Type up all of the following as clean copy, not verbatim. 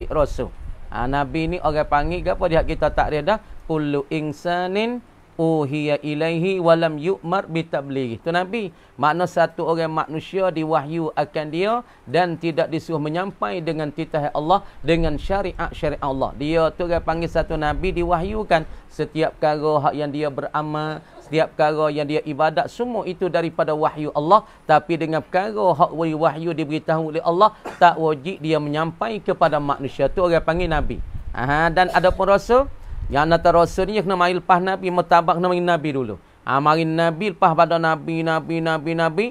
rasul. Nabi ni orang panggil apa dia kita tak ada dah kullu insanin uhiya ilaihi walam yu'mar bitabligh. Itu Nabi. Makna satu orang manusia diwahyu akan dia dan tidak disuruh menyampai dengan titah Allah dengan syariat Allah. Dia tu orang panggil satu Nabi diwahyukan setiap perkara hak yang dia beramal, setiap perkara yang dia ibadat, semua itu daripada wahyu Allah. Tapi dengan perkara hak wahyu diberitahu oleh Allah, tak wajib dia menyampai kepada manusia. Tu orang panggil Nabi. Dan ada pun rasul. Yang nak rasul ni kena mari lepas Nabi, mertabak kena mari Nabi dulu. Mari Nabi lepas pada Nabi.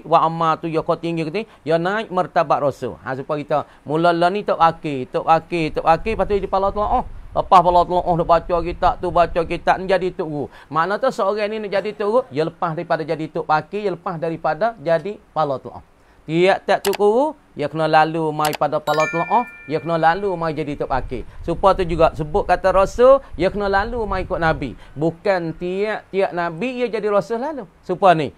Wa amma tu ya kau tinggi ke ya naik mertabak rasul. Supaya kita mula-mula ni tok akil, lepas tu di pala telah. Lepas pala telah nak baca kitab ni jadi tok guru. Makna tu seorang ni nak jadi tok guru, ya lepas daripada jadi tok akil, ya lepas daripada jadi pala telah. Tiap-tiap tu guru, dia kena lalu mai pada pala telah, dia kena lalu mai jadi tok akil. Supaya tu juga sebut kata rasul, dia kena lalu mai ikut Nabi. Bukan tiap-tiap Nabi dia jadi rasul lalu. Supaya ni,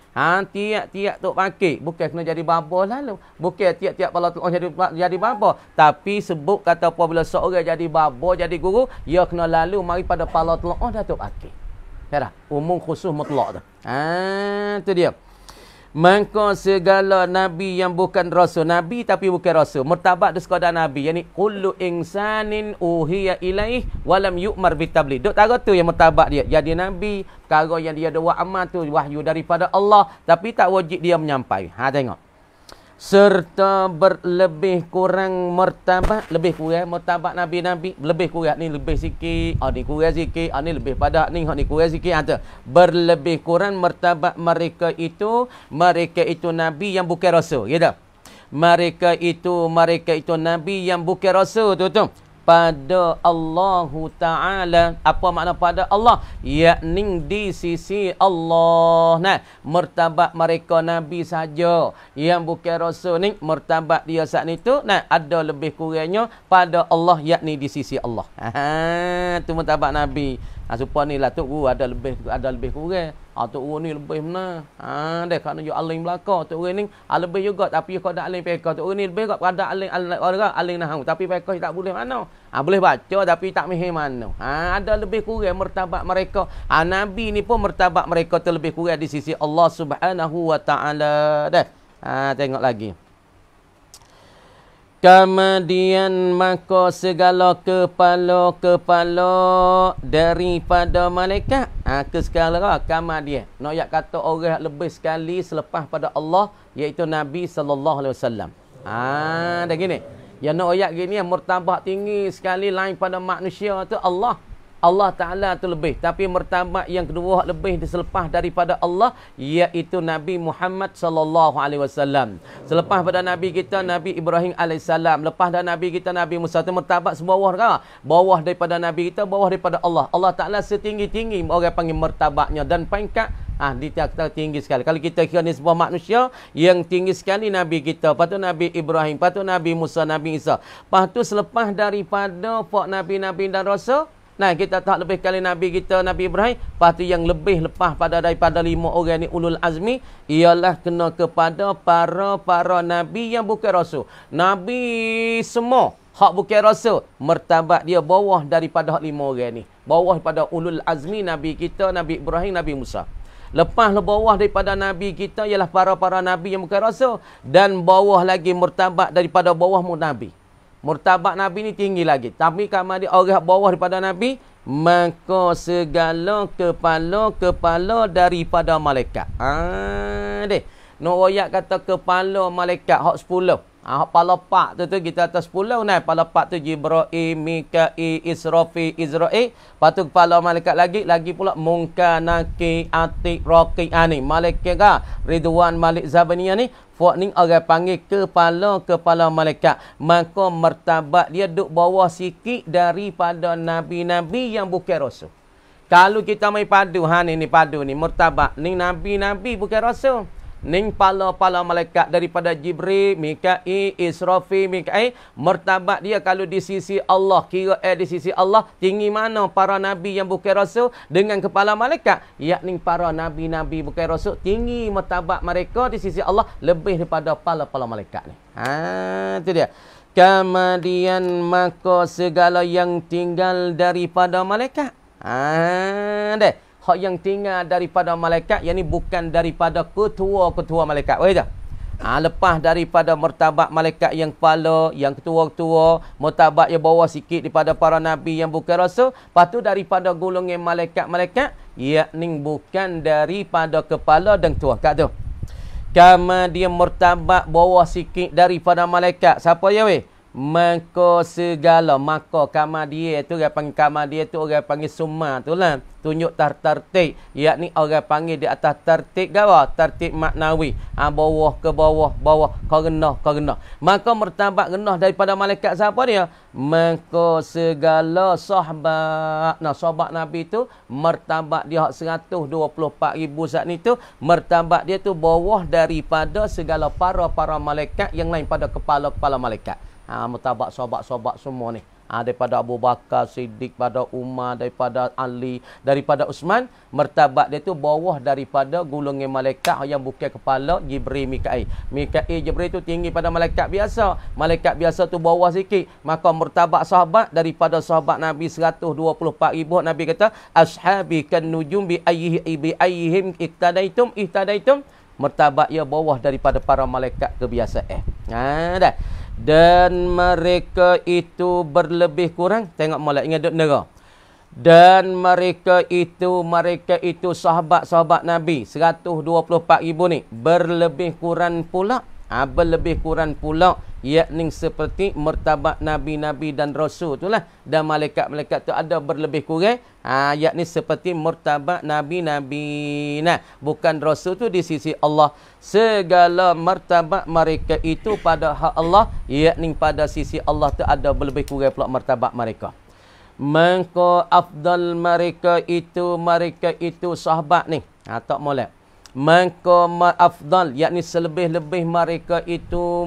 tiap-tiap tok akil bukan kena jadi bapa lalu. Bukan tiap-tiap pala telah jadi bapa. Tapi sebut kata apabila seorang jadi bapa, jadi guru, dia kena lalu mai pada pala telah dah tok akil. Dah umum khusus mutlak tu. Tu dia. Maka segala Nabi yang bukan Rasul, Nabi tapi bukan Rasul, mertabat dia sekadar Nabi. Yani kullu insanin uhiya ilaih walam yu'mar bitabligh. Duk tahu tu yang mertabat dia. Jadi Nabi, perkara yang dia ada buat amal tu wahyu daripada Allah, tapi tak wajib dia menyampai. Tengok. Serta berlebih kurang mertabat, lebih kurang mertabat Nabi-Nabi, lebih kurang ni lebih sikit, ni kurang sikit, ni lebih pada ni kurang sikit. Berlebih kurang mertabat mereka itu Nabi yang bukan Rasul, gitu. Mereka itu Nabi yang bukan Rasul tu. Pada Allah Ta'ala. Apa makna pada Allah? Yakni di sisi Allah. Mertabat mereka Nabi saja. Yang bukan Rasul ni, mertabat dia saat ni tu, ada lebih kurangnya pada Allah, yakni di sisi Allah. Tu mertabat Nabi. Supaya ni lah Tok Guru ada lebih kurang. Tok Guru ni lebih benar. Dia kerana you aling belakang. Tok Guru ni lebih juga. Tapi kau tak aling pekah. Tok Guru ni lebih juga pada aling nahu. Tapi pekah tak boleh mana. Boleh baca tapi tak mihir mana. Ada lebih kurang mertabat mereka. Nabi ni pun mertabat mereka tu lebih kurang di sisi Allah Subhanahu wa Ta'ala. Tengok lagi. Kemudian maka segala kepala daripada malaikat. Ke segala kemudian. Nak kata orang lebih sekali selepas pada Allah, iaitu Nabi SAW. Dah gini. Yang nak ayat gini, mertabat tinggi sekali lain pada manusia tu Allah. Allah Ta'ala tu lebih. Tapi mertabat yang kedua lebih selepas daripada Allah, iaitu Nabi Muhammad SAW. Selepas pada Nabi kita, Nabi Ibrahim AS. Lepas dah Nabi kita, Nabi Musa. Itu mertabat sebawah kan? Bawah daripada Nabi kita, bawah daripada Allah. Allah Ta'ala setinggi-tinggi orang panggil mertabatnya. Dan pangkat dia tinggi sekali. Kalau kita kira ni sebuah manusia yang tinggi sekali Nabi kita. Lepas tu Nabi Ibrahim. Lepas tu Nabi Musa, Nabi Isa. Lepas tu selepas daripada Nabi-Nabi dan Rasul, kita tak lebih kali Nabi kita, Nabi Ibrahim. Lepas tu yang lebih lepas daripada 5 orang ni ulul azmi, ialah kena kepada para Nabi yang bukan Rasul. Nabi semua hak bukan Rasul, mertabat dia bawah daripada 5 orang ni. Bawah daripada ulul azmi Nabi kita, Nabi Ibrahim, Nabi Musa. Lepas bawah daripada Nabi kita ialah para Nabi yang bukan Rasul. Dan bawah lagi mertabat daripada bawahmu Nabi. Murtabat Nabi ni tinggi lagi. Tapi kalau dia orang bawah daripada Nabi, maka segala kepala daripada malaikat. Nak ayat kata kepala malaikat hak 10. Hak kepala 4 tu kita atas 10 kepala 4 tu Jibril, Mikail, Israfil, Izrail. Lepas tu kepala malaikat lagi pula Munkar, Nakir, Atik, Raqib. Ni malaikat kan Ridwan, Malik, Zabaniyah ni. Fok ni orang panggil kepala malaikat. Maka martabat dia duk bawah sikit daripada nabi-nabi yang bukan rasul. Kalau kita mai padu, ni padu ni martabat ni nabi-nabi bukan rasul. Ning pala malaikat daripada Jibril, Mikail, Israfil, Mikail, martabat dia kalau di sisi Allah, kira di sisi Allah tinggi mana para nabi yang bukan rasul dengan kepala malaikat, yakni para nabi-nabi bukan rasul tinggi martabat mereka di sisi Allah lebih daripada pala malaikat ni. Itu dia. Kemudian maka segala yang tinggal daripada malaikat. Deh. Hak yang tinggal daripada malaikat, yang ni bukan daripada ketua-ketua malaikat. Boleh tak? Lepas daripada martabat malaikat yang kepala, yang ketua-ketua, martabat yang bawah sikit daripada para nabi yang bukan rasul. Lepas tu daripada golongan malaikat-malaikat, yakni bukan daripada kepala dan ketua. Kat tu. Kemudian martabat bawah sikit daripada malaikat. Siapa ya weh? Maka segala, maka kama dia tu orang panggil kama dia tu orang panggil summa tu lah, tunjuk tertib, yakni orang panggil di atas tertib gawa, tertib maknawi, bawah ke bawah, bawah ke rendah. Maka martabat rendah daripada malaikat siapa dia? Maka segala sahabat. Nah, sahabat Nabi tu martabat dia 124,000 saat ni tu, martabat dia tu bawah daripada segala para malaikat yang lain pada kepala-kepala malaikat. Martabat sahabat-sahabat semua ni. Daripada Abu Bakar, Siddiq, pada Umar, daripada Ali, daripada Uthman, martabat dia tu bawah daripada golongan malaikat yang bukan kepala, Jibril, Mikail. Mikail, Jibril tu tinggi pada malaikat biasa. Malaikat biasa tu bawah sikit. Maka martabat sahabat daripada sahabat Nabi 124,000, Nabi kata, ashabi kan nujum bi ayyihim ihtadaitum. Martabat ia bawah daripada para malaikat kebiasaan. Dah. Dan mereka itu berlebih kurang. Tengok mulai ingat duk nera. Dan mereka itu sahabat-sahabat Nabi 124,000 ni berlebih kurang pula. Berlebih kurang pula, yakni seperti martabat Nabi-Nabi dan Rasul itulah. Dan malaikat-malaikat tu ada berlebih kurang, yakni seperti martabat Nabi-Nabi. Nah, bukan Rasul tu di sisi Allah. Segala martabat mereka itu pada hak Allah, yakni pada sisi Allah tu ada berlebih kurang pula martabat mereka. Maka afdal mereka itu sahabat ni. Tak molek. Maka afdal, yakni selebih-lebih mereka itu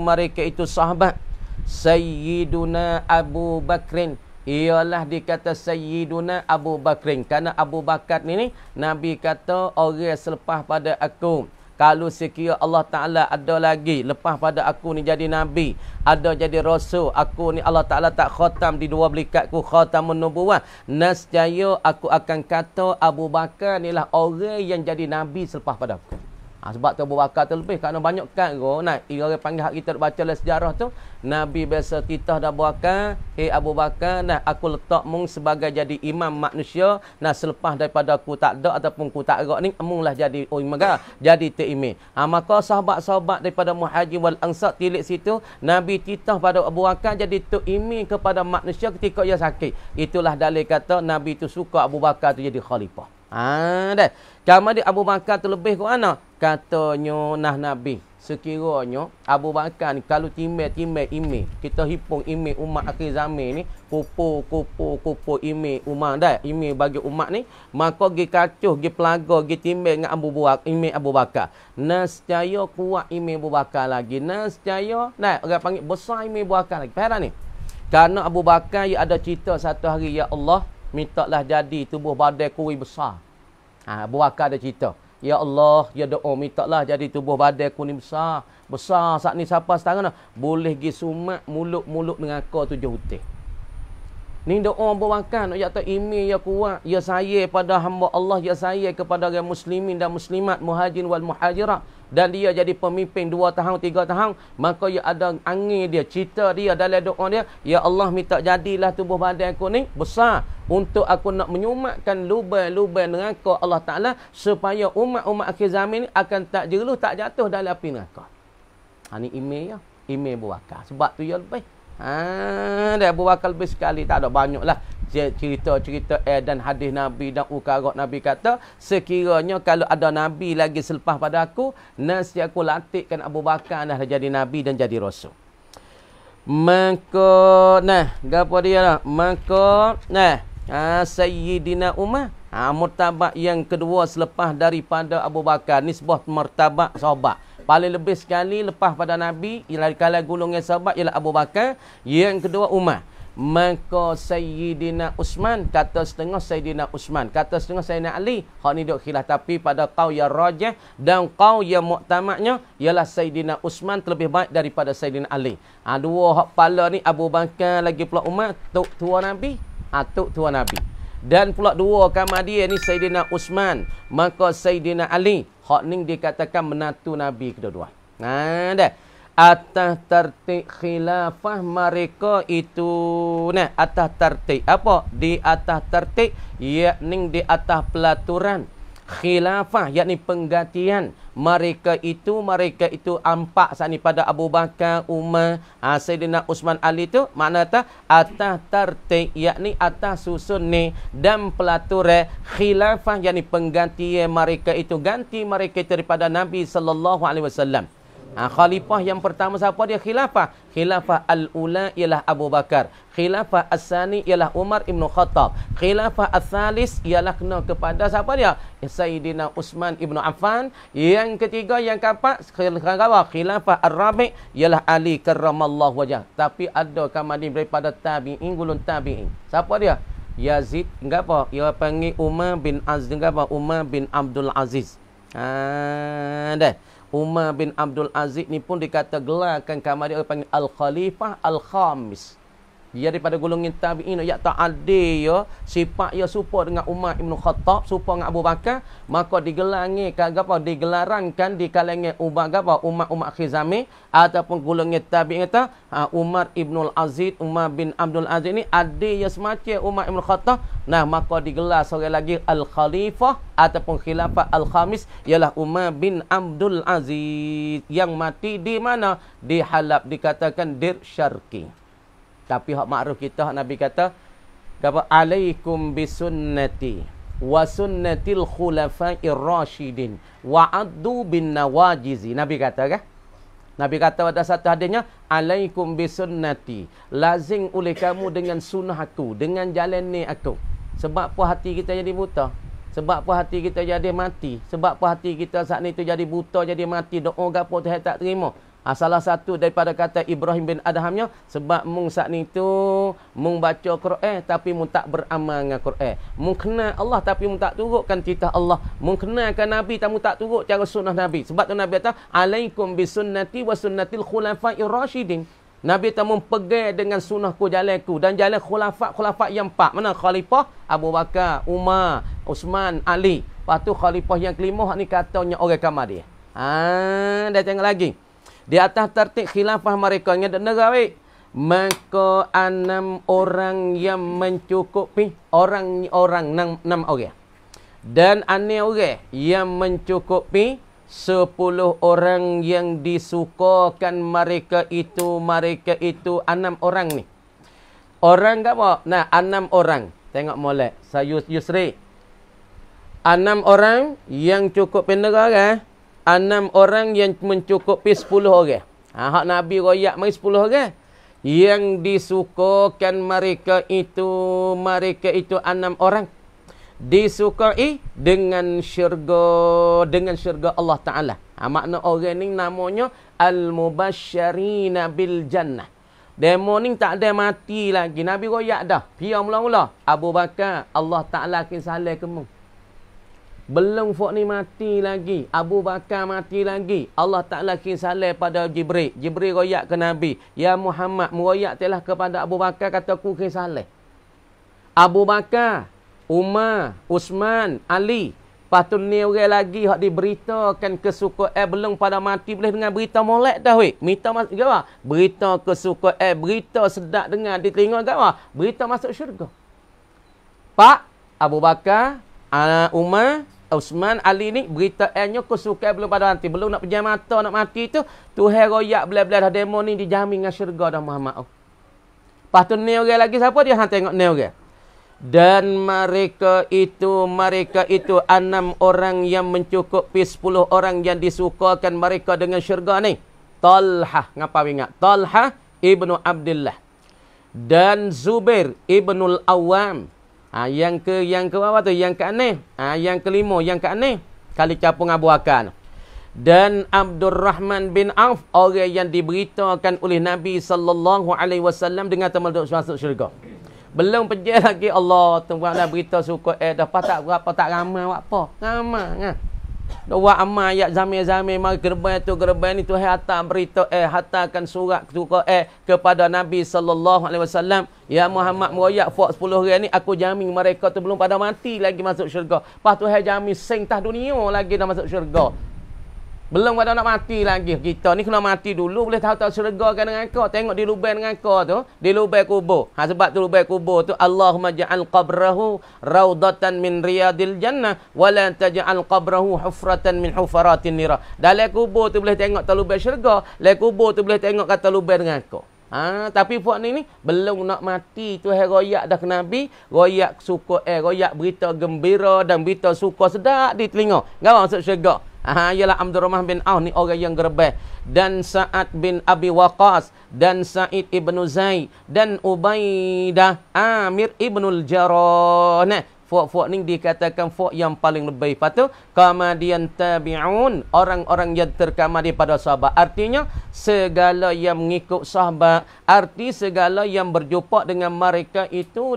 sahabat. Sayyiduna Abu Bakrin, ialah dikata Sayyiduna Abu Bakrin. Kerana Abu Bakar ni Nabi kata orang selepas pada aku. Kalau sekiranya Allah Ta'ala ada lagi lepas pada aku ni jadi Nabi, ada jadi Rasul, aku ni Allah Ta'ala tak khatam di dua belikatku, khatamun nubuwah, nescaya aku akan kata Abu Bakar ni lah orang yang jadi Nabi selepas pada aku. Sebab tu Abu Bakar tu lebih, kerana banyak kan orang panggil hak kita baca dalam sejarah tu, Nabi biasa titah dah Abu Bakar, Abu Bakar, aku letak mung sebagai jadi imam manusia, selepas daripada aku tak ada ataupun aku tak agak ni, mung lah jadi imam, jadi terimam. Maka sahabat-sahabat daripada Muhajir wal Ansar tilik situ, Nabi titah pada Abu Bakar jadi tok imam kepada manusia ketika ia sakit. Itulah dalil kata Nabi tu suka Abu Bakar tu jadi khalifah. Dah. Kemudian Abu Bakar tu lebih ke mana? Katanya Nabi. Sekiranya Abu Bakar ni kalau timbang ime, kita hipung ime umat akhir zaman ni, kupu ime umat dah, ime bagi umat ni, maka gi kacuh, gi pelaga, gi timbang dengan ime Abu Bakar. Nescaya kuat ime Abu Bakar lagi. Nescaya, orang panggil besar ime Abu Bakar lagi. Faham ni? Karena Abu Bakar ia ada cerita satu hari, ya Allah, mintalah jadi tubuh badai kuih besar. Abu Bakar ada cerita. Ya Allah, ya doa, mintalah jadi tubuh badai ku ni besar. Besar saat ni siapa setengah boleh pergi sumat mulut-mulut dengan kau 7 hutih. Ni doa Abu Bakar nak jatuh imi ya kuat, ya saya pada hamba Allah, ya saya kepada orang muslimin dan muslimat, muhajirin wal muhajirat. Dan dia jadi pemimpin 2 tahun, 3 tahun. Maka ya ada angin dia, cerita dia dalam doa dia, ya Allah minta jadilah tubuh badan aku ni besar untuk aku nak menyumatkan lubang-lubang neraka Allah Ta'ala, supaya umat-umat akhir zaman ni akan tak jeruh, tak jatuh dalam api neraka. Ni email ya, email Abu Bakar. Sebab tu ya lebih. Dia Abu Bakar lebih sekali, tak ada banyak lah cerita-cerita dan hadis Nabi dan ukarat Nabi kata, sekiranya kalau ada Nabi lagi selepas pada aku, nasi aku latihkan Abu Bakar dah jadi Nabi dan jadi Rasul. Maka apa dia lah? Maka Sayyidina Umar, martabat yang kedua selepas daripada Abu Bakar, nisbah martabat sahabat. Paling lebih sekali lepas pada Nabi, ialah kalangan golongan sahabat ialah Abu Bakar, yang kedua Umar. Maka Sayyidina Uthman, kata setengah Sayyidina Uthman, kata setengah Sayyidina Ali. Hak ni duk khilaf, tapi pada qaul yang rajih dan qaul yang muktamadnya ialah Sayyidina Uthman terlebih baik daripada Sayyidina Ali. Dua hak pala ni Abu Bakar lagi pula Umar, tok tua Nabi, tok tua Nabi. Dan pula dua kamar dia ni Sayyidina Uthman, maka Sayyidina Ali, hak ni dikatakan menantu Nabi kedua-dua. Dah. Atas tertib khilafah mereka itu, nah, atas tertib apa? Di atas tertib, yakni di atas pelaturan khilafah, yakni penggantian mereka itu ampak saat ni pada Abu Bakar, Umar, Sayyidina Uthman, Ali tu makna ta atas tertib, yakni atas susun ni dan pelaturan khilafah, yakni penggantian mereka itu, ganti mereka itu daripada Nabi sallallahu alaihi wasallam. Khalifah yang pertama siapa dia? Khilafah. Khilafah al-ula ialah Abu Bakar. Khilafah as-sani ialah Umar ibn Khattab. Khilafah as-salis ialah kena kepada siapa dia? Sayyidina Uthman ibn Affan. Yang ketiga, yang keempat, khilafah ar-rabi' ialah Ali karramallahu wajah. Tapi ada kamani daripada tabi'in, gulun tabi'in. Siapa dia? Yazid, enggak apa? Ia panggil Umar bin Aziz, enggak apa? Umar bin Abdul Aziz. Dah. Umar bin Abdul Aziz ni pun dikata gelarkan kamar dia panggil Al-Khalifah Al-Khamis. Dia daripada golongan tabi'in, ya ta'addi ya, sifat ya serupa dengan Umar Ibn Khattab, serupa dengan Abu Bakar, maka digelarkan digelarankan di kalangan Umar Khizami ataupun golongan tabi'in kata Umar Ibn Aziz, Umar bin Abdul Aziz ni adik ya semacam Umar Ibn Khattab. Nah, maka digelar seorang lagi Al-Khalifah ataupun Khilafah Al-Khamis ialah Umar bin Abdul Aziz yang mati di mana? Di Halab, dikatakan Dir Syarqi. Tapi hak makruf kita, hak Nabi kata, alaikum bisunnati wa sunnatil khulafa'ir rasyidin wa addu bin nawajizi. Nabi kata kan? Nabi kata pada satu hadisnya, alaikum bisunnati, lazim oleh kamu dengan sunnah aku, dengan jalan ni aku. Sebab apa hati kita jadi buta? Sebab apa hati kita jadi mati? Sebab apa hati kita saat ni tu jadi buta, jadi mati, doa gapo Tuhan tak terima? Salah satu daripada kata Ibrahim bin Adhamnya, sebab mung saat ni tu mung baca Quran tapi mung tak beramal dengan Quran. Mung kenal Allah tapi mung tak turutkan titah Allah. Mung kenalkan Nabi tapi mung tak turut cara sunnah Nabi. Sebab tu Nabi kata, alaikum bisunnati wa sunnatil khulafa'ir rasyidin. Nabi tak mempegang dengan sunnahku, jalanku dan jalan khulafah yang empat. Mana? Khalifah Abu Bakar, Umar, Uthman, Ali. Lepas tu khalifah yang kelima, hak ni katanya orang kamar dia. Dah tengok lagi. Di atas tertib khilafah mereka yang ada negara, maka 6 orang yang mencukupi, orang 6 orang. Dan 6 orang yang mencukupi 10 orang yang disukakan mereka itu 6 orang ni. Orang ke apa? Nah, 6 orang. Tengok molek. Saya Yusri. 6 orang yang cukup negara. 6 orang yang mencukupi 10 orang. Hak Nabi royak mari 10 orang. Yang disukakan mereka itu 6 orang. Disukai dengan syurga Allah Ta'ala. Makna orang ni namanya Al-Mubasyarina bil Jannah. Demo ni tak ada mati lagi. Nabi royak dah. Pia mula-mula. Abu Bakar, Allah Ta'ala akan salah kemu. Belum fok ni mati lagi. Abu Bakar mati lagi. Allah Ta'ala kisah pada Jibril. Jibril royak ke Nabi. Ya Muhammad, meroyak telah kepada Abu Bakar, kata ku kisah. Abu Bakar, Umar, Uthman, Ali. Lepas tu ni orang lagi hak diberitakan kesukaan belum pada mati boleh dengan berita molek dah weh. Berita kesukaan, berita sedap dengar di telinga apa? Berita masuk syurga. Pak, Abu Bakar, Umar, Uthman, Ali ni berita nya kesukaan belum pada mati, belum nak pejam mata nak mati tu Tuhan royak belah-belah dah demo ni dijamin dengan syurga dah Muhammad. Lepas tu ni orang lagi siapa dia? Tengok ni orang. Dan mereka itu 6 orang yang mencukupi 10 orang yang disukakan mereka dengan syurga ni. Talha, ngapa ingat? Talha ibnu Abdullah dan Zubair ibnul Awam. Yang ke apa tu? Yang ke-6. Yang kelima, yang ke-6 kali capung Abu Bakar. Dan Abdurrahman bin Auf, orang yang diberitakan oleh Nabi SAW dengan masuk syurga. Belum pergi lagi Allah Tuhan dah berita suka dah patak berapa tak ramai apa. Ramai kan. Dua amal ayat zamir-zamir mari gerban ni Tuhan hantar berita hantarkan surat suka kepada Nabi SAW. Ya Muhammad meroyak fak 10 orang ni aku jamin mereka tu belum pada mati lagi masuk syurga. Lepas Tuhan jamin sing tah dunia lagi dah masuk syurga. Belum pada nak mati lagi. Kita ni kena mati dulu boleh tahu syurga kan dengan kau. Tengok di lubang dengan kau tu, di lubang kubur. Sebab tu lubang kubur tu Allahumma ja'al qabrahu raudatan min riyadil jannah wa la taj'al qabrahu hufratan min hufaratin nira. Dalam kubur tu boleh tengok tak lubang syurga, dalam kubur tu boleh tengok kata lubang dengan kau. Tapi puak ni belum nak mati Tuhan royak dah ke Nabi, royak suka royak berita gembira dan berita suka sedap di telinga. Ngau masuk syurga. Ialah Abdurrahman bin Auf ni orang yang gerbeh. Dan Sa'ad bin Abi Waqqas dan Sa'id ibn Zaid dan Ubaidah Amir ibnul Jarrah. Fuk-fuk ni dikatakan fuk yang paling lebih. Lepas tu, kemudian tabi'un, orang-orang yang terkamar daripada sahabat. Artinya, segala yang mengikut sahabat. Arti segala yang berjumpa dengan mereka itu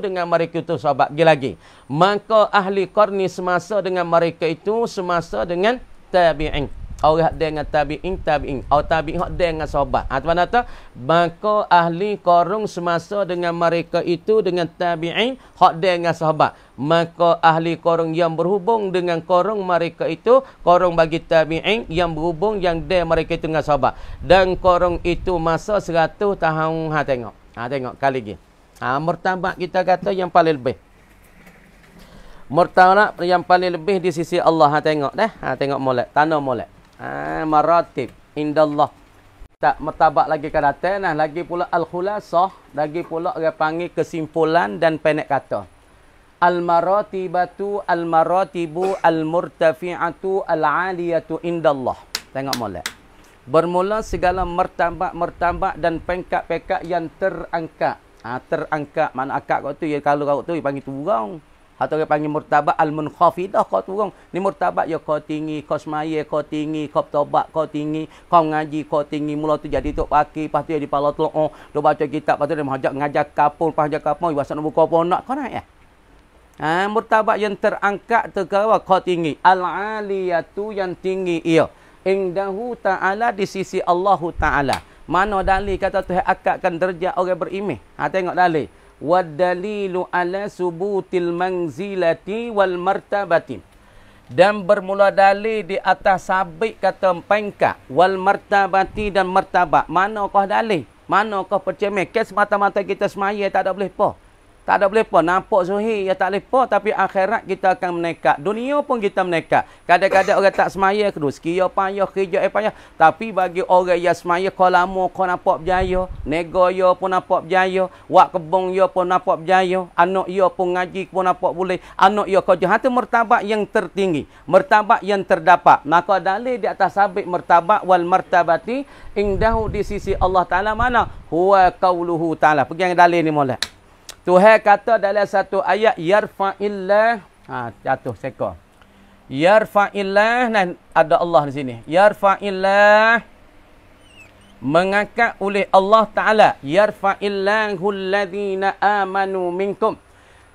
sahabat. Lagi. Maka ahli qarni semasa dengan mereka itu, semasa dengan tabi'in. Orang dengan tabi'in. Atau tabi'in dengan sahabat. Itu mana tu? Maka ahli korong semasa dengan mereka itu dengan tabi'in. Hak dengan sahabat. Maka ahli korong yang berhubung dengan korong mereka itu. Korong bagi tabi'in yang berhubung yang mereka itu dengan sahabat. Dan korong itu masa 100 tahun. Tengok. Tengok kali lagi. Martabat kita kata yang paling lebih. Martabat yang paling lebih di sisi Allah. Tengok dah. Tengok molek. Tanah molek. Maratib indallah. Tak martabat lagi ke datang. Lagi pula al-khulasah. Lagi pula orang panggil kesimpulan dan pendek kata. Al-maratibatu al-maratibu al-murtafi'atu al-aliyatu indallah. Tengok molek. Bermula segala martabat dan pengkat-pengkat yang terangkat. Terangkat. Mana akak kau tu? Ya, kalau kau tu panggil turang. Atau dia panggil murtabat al-munkhafidah kau turun. Ni murtabat ya kau tinggi, kau semaya kau tinggi, kau tobat kau tinggi, kau ngaji kau tinggi. Mula tu jadi tok paki, lepas tu jadi pala telok. Dia baca kitab, lepas tu dia mengajar ngajar kapung, lepas ngajar kapung, dia nak buka apa nak kau naik ya. Murtabat yang terangkat tu kau tinggi. Al-aliyatu yang tinggi ia. Indahu ta'ala di sisi Allah Ta'ala. Mana dalil kata Tuhan akadkan derajat orang beriman. Tengok dalil. Wadalilu ala subutil manzilati wal martabati. Dan bermula dalil di atas sabit kata pengkat wal martabati dan martabat. Mana kau dalil? Mana kau percaya? Kes mata-mata kita semaya tak ada boleh apa. Tak ada boleh apa. Nampak zuhir ya tak boleh apa. Tapi akhirat kita akan menekat. Dunia pun kita menekat. Kadang-kadang orang tak semaya kedua. Sekia payah, kerja payah. Tapi bagi orang yang semaya, kau lama kau nampak berjaya. Nego ya pun nampak berjaya. Wak kebong ya pun nampak berjaya. Anak ya pun ngaji pun nampak boleh. Anak ya kau jahat. Itu martabat yang tertinggi. Martabat yang terdapat. Maka dalil di atas sabit martabat wal martabati. Indahu di sisi Allah Ta'ala mana? Huwa qauluhu Ta'ala. Pergi yang dalil ni mulai. Tuhan kata dalam satu ayat yarfa'illah jatuh seka. Yarfa'illah ada Allah di sini. Yarfa'illah mengangkat oleh Allah Taala. Yarfa'illahu allazina amanu minkum.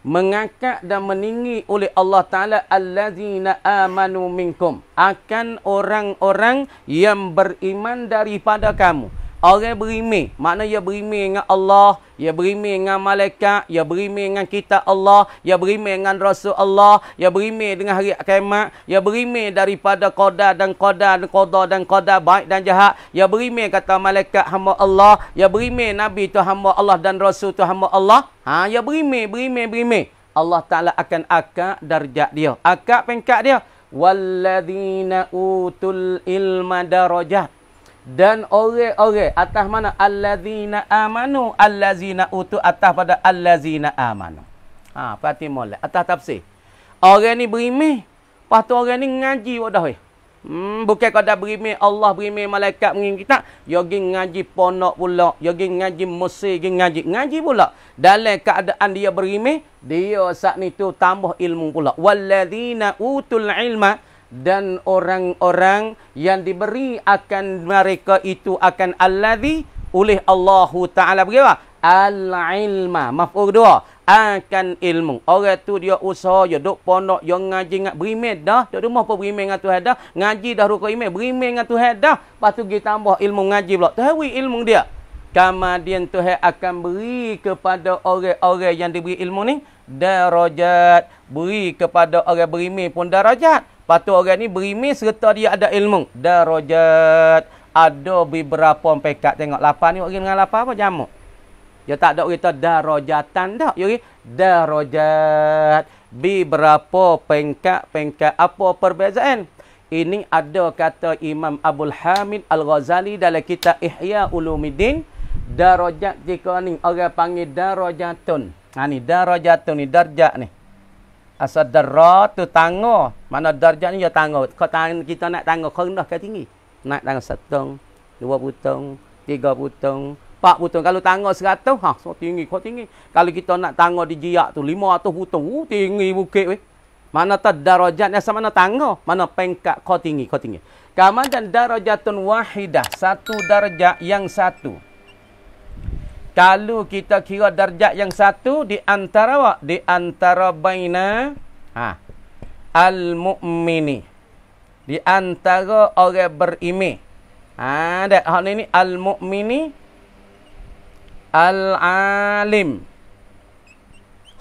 Mengangkat dan meninggi oleh Allah Taala allazina amanu minkum. Akan orang-orang yang beriman daripada kamu. Orang beriman, makna ia beriman dengan Allah, ia beriman dengan malaikat, ia beriman dengan kitab Allah, ia beriman dengan Rasul Allah, ia beriman dengan hari kiamat, ia beriman daripada qada dan qada baik dan jahat, ia beriman kata malaikat hamba Allah, ia beriman Nabi tu hamba Allah dan Rasul tu hamba Allah. Ia beriman. Allah Ta'ala akan akad darjat dia, akad pengkat dia. Walladzina utul ilma darajat. Dan orang-orang atas mana allazina amanu, allazina utu atas pada allazina amanu. Perhati molek atas tafsir. Orang ni beriman, lepas tu orang ni ngaji wadah weh. Bukan kau dah beriman Allah, beriman malaikat, beriman kitab, yo gi ngaji ponok pula, yo gi ngaji musi, gi ngaji pula. Dalam keadaan dia beriman, dia saat ni tu tambah ilmu pula. Wallazina utul ilma. dan orang-orang yang diberi akan mereka itu akan alladzi oleh Allah Ta'ala bagaimana? Al-ilma. Maf'ul dua. Akan ilmu. Orang tu dia usaha, dia duk pondok, dia ngaji ngat berimeh dah. Duk rumah pun berimeh dengan Tuhan dah. Ngaji dah rukuk imeh, berimeh dengan Tuhan dah. Lepas tu kita tambah ilmu ngaji pula. Tahu ilmu dia. Kemudian Tuhan akan beri kepada orang-orang yang diberi ilmu ni darajat. Beri kepada orang berimeh pun darajat. Lepas tu orang ni berimeh serta dia ada ilmu. Darajat. Ada beberapa pekat. Tengok 8 ni orang dengan 8 apa jamak? Dia tak ada kita darajatan dah. Dia darajat. Beberapa pengkat. Apa perbezaan? Ini ada kata Imam Abdul Hamid Al-Ghazali dalam kitab Ihya Ulumuddin. Darajat jika ni orang panggil darajatun. Ha ni darajatun ni darjat ni. Asal darat tu tangga. Mana darjat ni dia tangga. Kita nak tangga kau rendah ke tinggi. Nak tangga 1, 2 butang, 3 butang, 4 butang. Kalau tangga 100, so tinggi, kau tinggi. Kalau kita nak tangga di jiak tu 500 butang, tinggi bukit weh. Mana tak darajatnya sama mana tangga, mana pengkat kau tinggi, kau tinggi. Kemudian darajatun wahidah, satu darjat yang satu. Kalau kita kira darjat yang satu di antara baina al-mu'mini. Di antara orang berimeh. Ada hal ini al-mu'mini al-alim.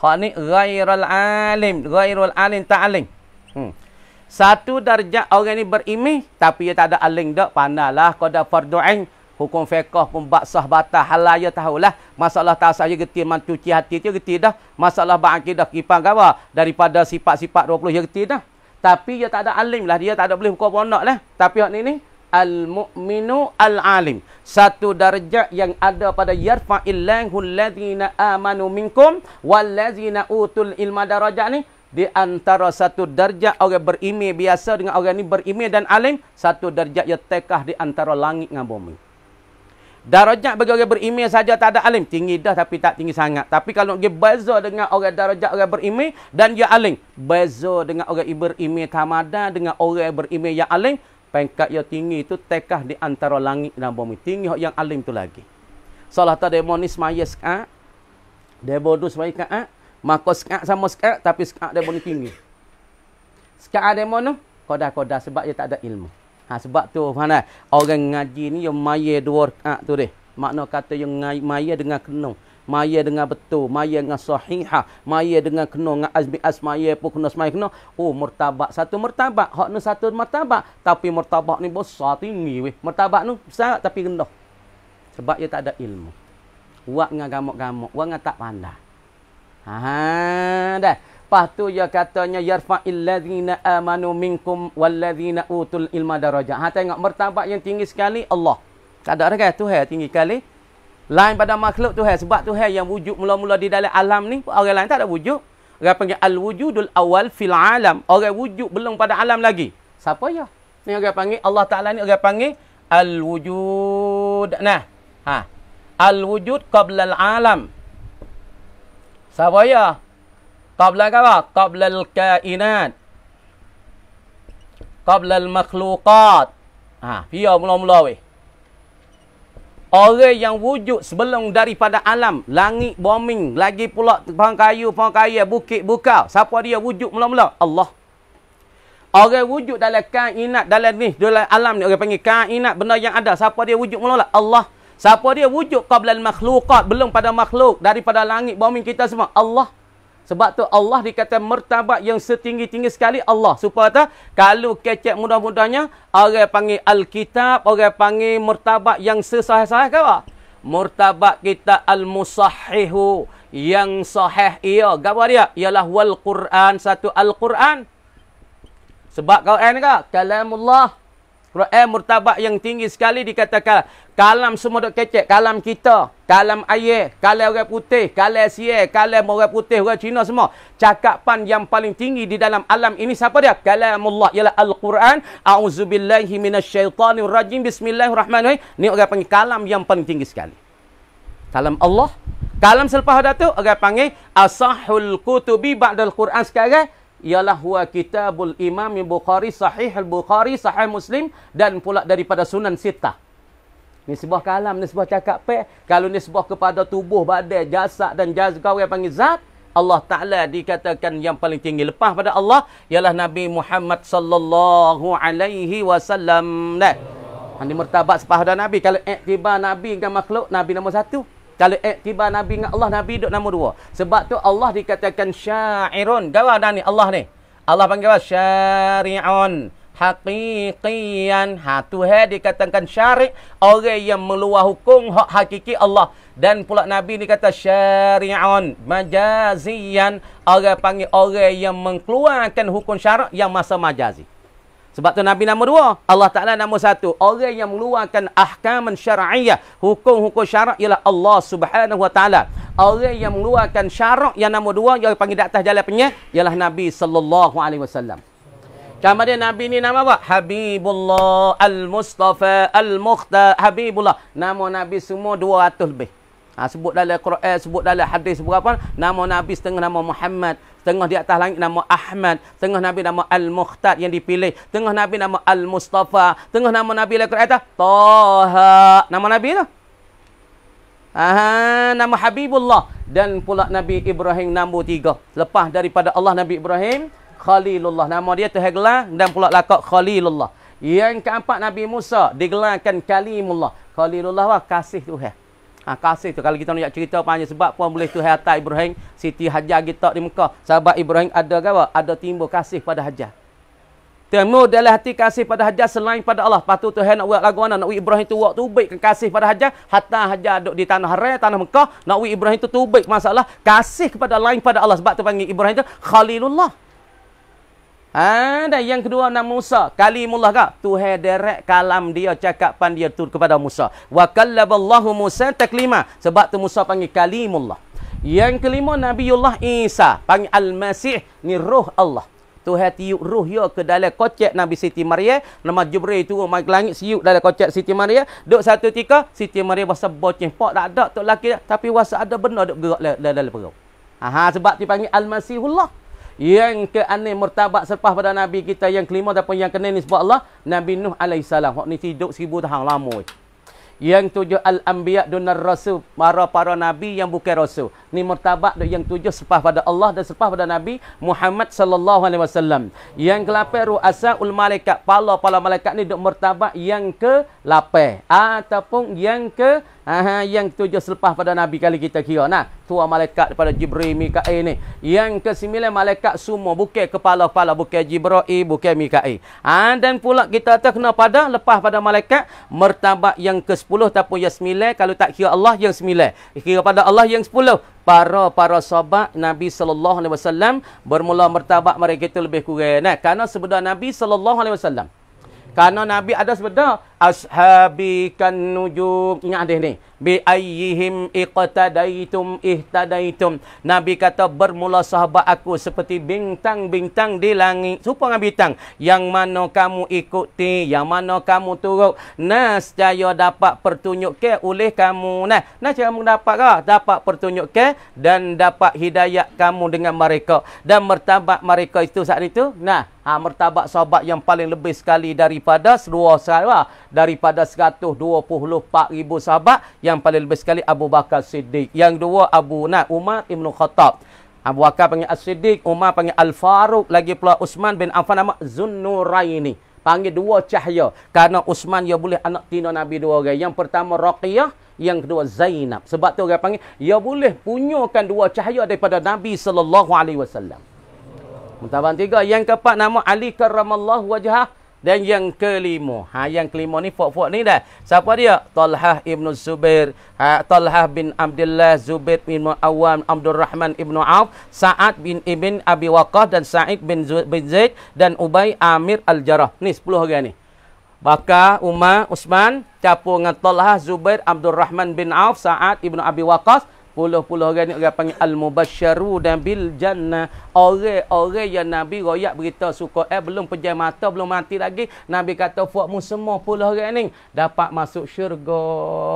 Hal ni ghairul alim ta'alim. Satu darjat orang ni berimeh tapi dia tak ada alim dak. Pandailah qada fardu ain. Hukum fiqh pun baksah batal halal ya tahulah. Masalah tasawuf je geti mancuci hati tu geti dah. Masalah ba'akidah kipang apa daripada sifat-sifat 20 je geti dah. Tapi dia tak ada alim lah. Dia tak ada boleh hukum pondok lah. Tapi hak ni al-mu'minu al-alim. Satu darjat yang ada pada yarfa'illahu alladhina amanu minkum wallazina utul ilma darajat ni. Di antara satu darjat orang berimeh biasa dengan orang ni berimeh dan alim. Satu darjat yang tekah di antara langit dengan bumi. Darajat bagi orang berimeh saja tak ada alim. Tinggi dah tapi tak tinggi sangat. Tapi kalau dia beza dengan orang darajat orang berimeh dan dia alim. Beza dengan orang berimeh tamadan dengan orang berimeh yang alim. Pangkat yang tinggi itu tekah di antara langit dan bumi. Tinggi yang alim tu lagi. Salah satu demonis maya sekat. Debodu semaya sekat. Maka sekat sama sekat tapi sekat demon tinggi. Sekat demon tu koda-koda sebab dia tak ada ilmu. Sebab tu mana orang ngaji ni yang maya 2 rakaat tu deh. Makna kata yang maya dengan kena, maya dengan betul, maya dengan sahihah, maya dengan kena dengan azmi asmaya pun kena semaya kena. Oh martabat satu martabat, hak ni satu martabat tapi martabat ni besar tinggi weh. Martabat ni besar tapi rendah. Sebab dia tak ada ilmu. Buat dengan gamuk-gamuk, buat dengan tak pandai. Dah. Lepas tu dia katanya yarfa'il ladzina amanu minkum walladzina utul ilma darajat. Tengok martabat yang tinggi sekali Allah. Tak ada kan Tuhan tinggi sekali. Lain pada makhluk Tuhan sebab Tuhan yang wujud mula-mula di dalam alam ni, orang lain tak ada wujud. Orang panggil al-wujudul awal fil alam. Orang wujud belum pada alam lagi. Siapa ya? Ni orang panggil Allah Taala ni orang panggil al-wujud. Nah. Al-wujud qabla al-alam. Siapa ya? Qabla apa? Qabla al-kainat. Qabla al-makhluqat. Dia mula-mula weh. Orang yang wujud sebelum daripada alam, langit, bumi, lagi pula pohon kayu, bukit, bukau. Siapa dia wujud mula-mula? Allah. Orang wujud dalam kainat, dalam alam ni orang panggil kainat, benda yang ada. Siapa dia wujud mula-mula? Allah. Siapa dia wujud qabla al-makhluqat, belum pada makhluk, daripada langit, bumi kita semua? Allah. Sebab tu Allah dikata martabat yang setinggi-tinggi sekali Allah. Supaya kalau kecek mudah-mudahnya, orang panggil Alkitab, orang panggil martabat yang sesahih-sahih ke apa? Martabat kita al-musahhihu, yang sahih ia. Apa dia? Ialah wal Quran, satu Al-Quran. Sebab Quran ke? Kalamullah. Quran martabat yang tinggi sekali dikatakan. Kalam semua dok kecek. Kalam kita. Kalam ayah. Kalam orang putih. Kalam siya. Kalam orang putih. Orang Cina semua. Cakapan yang paling tinggi di dalam alam ini siapa dia? Kalamullah. Ialah Al-Quran. A'udzubillahi minasyaitanirrajim. Bismillahirrahmanirrahim. Ini orang panggil kalam yang paling tinggi sekali. Kalam Allah. Kalam selepas dah tu orang panggil asahul kutubi ba'dal Quran sekarang. ialah huwa kitabul Imam Bukhari, Sahih al-Bukhari, Sahih Muslim dan pula daripada Sunan Sittah. Nisbah kalam, nisbah cakap pe. Kalau nisbah kepada tubuh, badan, jasad dan jazgau yang panggil zat, Allah Ta'ala dikatakan yang paling tinggi. Lepas pada Allah ialah Nabi Muhammad sallallahu alaihi wasallam. Ini mertabat sepahadah Nabi. Kalau iktibar Nabi dengan makhluk, Nabi nombor satu. Kalau iktibar Nabi dengan Allah, Nabi duduk nombor dua. Sebab tu Allah dikatakan syairun. Gawah dah ni Allah ni. Allah panggil apa? Syari'un. Haqiqiyan. Tuhan dikatakan syari'. Orang yang meluah hukum hak hakiki Allah. Dan pula Nabi ni kata syari'un. Majaziyan. Orang panggil orang yang mengeluarkan hukum syarak yang masa majazi. Sebab tu Nabi nombor dua. Allah Ta'ala nombor satu. Orang yang mengeluarkan ahkaman syara'iyah. Hukum-hukum syarak ialah Allah Subhanahu Wa Ta'ala. Orang yang mengeluarkan syarak yang nombor dua. Yang panggil di atas jalan penyah. Ialah Nabi Sallallahu Alaihi Wasallam. Kemudian Nabi ni nama apa? Habibullah Al-Mustafa Al-Mukhtar. Habibullah. Nama Nabi semua 200 lebih. Sebut dalam Quran, sebut dalam hadis, sebut apa? Nama Nabi setengah nama Muhammad. Setengah di atas langit nama Ahmad. Setengah Nabi nama Al-Mukhtar yang dipilih. Setengah Nabi nama Al-Mustafa. Setengah nama Nabi dalam Quran Taha. Nama Nabi tu? Nama Habibullah. Dan pula Nabi Ibrahim nombor 3. Lepas daripada Allah Nabi Ibrahim, Khalilullah. Nama dia tergelar dan pula lakak Khalilullah. Yang keempat Nabi Musa digelarkan Kalimullah. Khalilullah kasih Tuhan. Kasih tu kalau kita nak cerita panjang sebab puan boleh tu harta Ibrahim, Siti Hajar kita di Mekah. Sahabat Ibrahim ada apa? Ada timbul kasih pada Hajar. Timbul dalam hati kasih pada Hajar selain pada Allah. Patut Tuhan nak buat lagu mana? Nak Ibrahim tu buat tubik kasih pada Hajar, hatta Hajar duduk di tanah Haram, tanah Mekah, nak Ibrahim tu tubik masalah kasih kepada lain pada Allah. Sebab tu panggil Ibrahim tu Khalilullah. Dan yang kedua nama Musa, Kalimullah kak. Tuhan direct kalam dia, cakapan dia tu kepada Musa. Wa kallaballahu Musa taklima. Sebab tu Musa panggil Kalimullah. Yang kelima Nabiullah Isa, panggil Al-Masih, ni roh Allah. Tuhan tiup roh dia ke dalam kocek Nabi Siti Maria. Nama Jibril turun mai ke langit siup dalam kocek Siti Maria. Duk satu ketika Siti Maria rasa boceng, pak tak ada tok laki tapi rasa ada benda duk gerak dalam perut. Sebab dipanggil Al-Masihullah. Yang ke-6 mertabat selepas pada Nabi kita yang kelima ataupun yang ke-6 ni sebab Allah Nabi Nuh alaihissalam. Hak ni hidup 1000 tahun lama. Yang 7 al-anbiya dunar rasul, para nabi yang bukan rasul. Ni mertabat yang 7 selepas pada Allah dan selepas pada Nabi Muhammad sallallahu alaihi wasallam. Yang ke-8 ru'asaul malaikat, pala malaikat ni duk mertabat yang ke-8 ataupun yang yang 7 selepas pada Nabi kali kita kira. Tua malaikat daripada Jibril, Mikail ni. Yang ke-9 malaikat semua, bukan kepala-kepala, bukan Jibril, bukan Mikail. Dan pula kita kena pada lepas pada malaikat mertabat yang ke-10 ataupun yang 9, kalau tak kira Allah yang 9. Kira pada Allah yang 10. Para sahabat Nabi sallallahu alaihi wasallam bermula mertabat mereka itu lebih kurang. Kerana sebenarnya Nabi sallallahu alaihi wasallam, karena Nabi ada sebenarnya ashabi kan nujum. Ingat hadis ni. Bi ayyihim iqtadaitum ihtadaitum. Nabi kata bermula sahabat aku seperti bintang-bintang di langit. Serupa dengan bintang. Yang mana kamu ikuti, yang mana kamu turut, nescaya dapat pertunjuk ke oleh kamu. Cara kamu dapat ke? Dapat pertunjuk ke dan dapat hidayah kamu dengan mereka. Dan mertabat mereka itu saat itu. Mertabat sahabat yang paling lebih sekali daripada seluruh sahabat. Daripada 124,000 sahabat, yang paling lebih sekali Abu Bakar Siddiq. Yang dua Umar Ibn Khattab. Abu Bakar panggil As-Siddiq, Umar panggil Al-Faruq, lagi pula Uthman bin Affan nama Zunnuraini. Panggil dua cahaya. Karena Uthman dia boleh anak tino Nabi dua orang. Yang pertama Raqiyah, yang kedua Zainab. Sebab tu orang panggil dia boleh punyakan dua cahaya daripada Nabi sallallahu alaihi wasallam. Mertabat 3. Yang keempat nama Ali karramallahu wajhah. Dan yang kelima, yang kelima ni fok-fok ni dah. Siapa dia? Talhah ibn Zubair, Talhah bin Abdullah, Zubair bin Awam, Abdul Rahman ibn Auf, Sa'ad bin Ibn Abi Waqqas dan Sa'id bin Zaid dan Ubay Amir Al-Jarrah. Ni 10 orang ni. Bakar, Umar, Uthman, campur dengan Talhah, Zubair, Abdul Rahman bin Auf, Sa'ad ibn Abi Waqqas, Puluh-puluh orang ni orang panggil al-mubasysyaru dan bil jannah. Orang-orang yang Nabi royak berita suka belum pejam mata, belum mati lagi. Nabi kata fuakmu semua puluh orang ni dapat masuk syurga.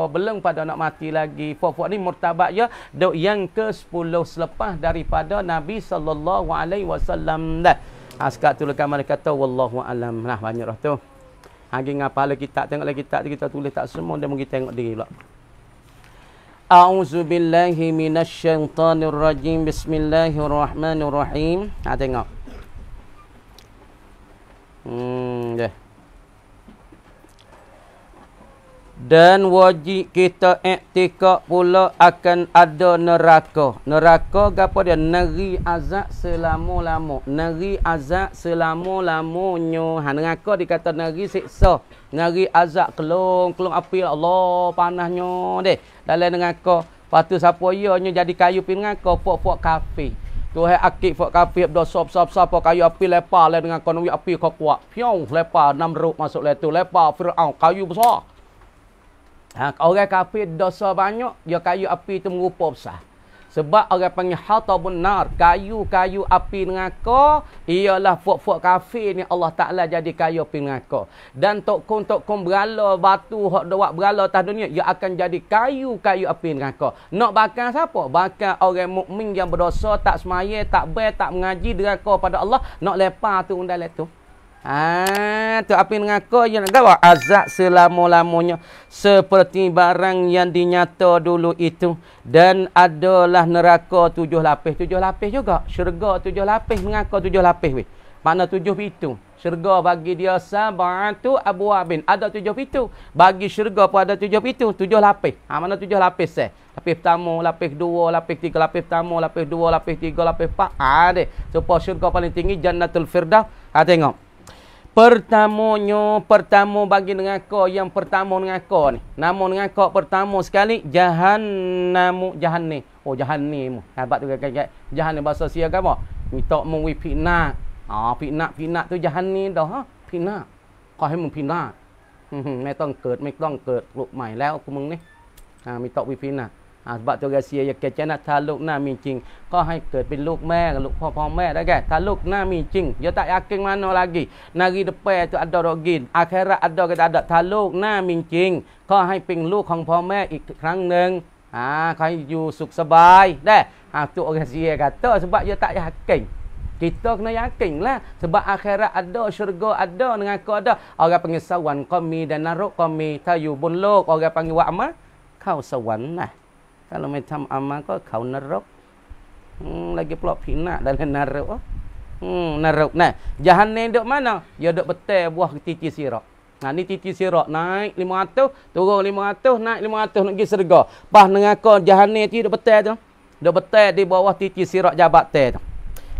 Belum pada nak mati lagi. Fuak-fuak ni murtabak ya. Dok yang ke-10 selepas daripada Nabi SAW dah. Sekat tu lekan mereka kata wallahu alam. Nah banyak dah tu. Hagi ngapal kitab, tengok lagi kitab kita tulis tak semua dia mungkin tengok diri pula. A'udzubillahi minasyaitonirrajim. Bismillahirrahmanirrahim. Tengok. Dah. Dan wajib kita iktikad pula akan ada neraka. Neraka gapo dia? Negeri azab selama-lama. Negeri azab selama-lamanya. Neraka dikata negeri siksa. Negeri azab kelong api Allah panasnya deh. Dalam neraka. Patu siapa ianya jadi kayu pi neraka, puak-puak kafir. Tuhan akik puak kafir berdosa besar-besar kayu api lepas le dengan ekonomi api kau kuat. Piong lepas Namrud masuk le tu. Lepas Firaun kayu besar. Orang kafir dosa banyak, dia kayu api itu merupa besar. Sebab orang panggil hatabun nar, kayu-kayu api neraka, ialah fuak-fuak kafir ni Allah Ta'ala jadi kayu api neraka. Dan tok-tok berala batu, hak dawak berala atas dunia, ia akan jadi kayu-kayu api neraka. Nak bakar siapa? Bakar orang mukmin yang berdosa, tak semaya, tak baik, tak mengaji, deraka pada Allah, nak lepas tu undang tu. Tu api neraka yang nak gawa azab selama-lamanya seperti barang yang dinyata dulu itu. Dan adalah neraka 7 lapis. 7 lapis juga. Syurga 7 lapis, neraka 7 lapis weh. Mana 7 pintu. Syurga bagi dia sab'atu abwabin. Ada 7 pintu. Bagi syurga pun ada 7 pintu. 7 lapis. Mana 7 lapis Lapis pertama, lapis 2, lapis 3, lapis pertama, lapis 2, lapis 3, lapis 4. Deh. Supaya syurga paling tinggi Jannatul Firdaus. Tengok. Pertama bagi neraka yang pertama neraka ni. Nama neraka pertama sekali Jahannam. Jahannam. Hebat tu kakak. Jahannam bahasa sia apa? Minta mengwi fitnah. Fitnah tu Jahannam dah. Fitnah. Kauให้มึง fitnah. ไม่ต้องเกิดลูกใหม่แล้วกูมึงนี่มีตอกวิฟินะsebab tu rahsia yang kecana taluk na mincing. Kau hai เกิดเป็นลูกแม่กับลูกพ่อแม่ได้แก่ taluk na mincing. Dia tak yakin mana lagi. Nari depan tu ada rogin. Akhirat ada ke tak ada. Taluk na mincing. Kau hai เป็นลูกของพ่อแม่อีกครั้งหนึ่งkau hai อยู่สุขสบายได้ tu rahsia kata sebab dia tak yakin. Kita kena yakin lah. Sebab akhirat ada, syurga ada, neraka ada. Orang panggil sawan kami dan naruk kami. Tayu bun lok. Orang panggil wa amal. Kau sawan lah. Kalauไม่ทำ amal ก็เขานรก lagi pula fitnah dalam narok. Narok nah. Jahannam duk mana? Dia duk betul buah titi sirak. Ni titi sirak naik 500, turun 500, naik 500 nak pergi syurga. Pas neraka jahannam tu duk betul tu. Duk betul di bawah titi sirak jabat tu.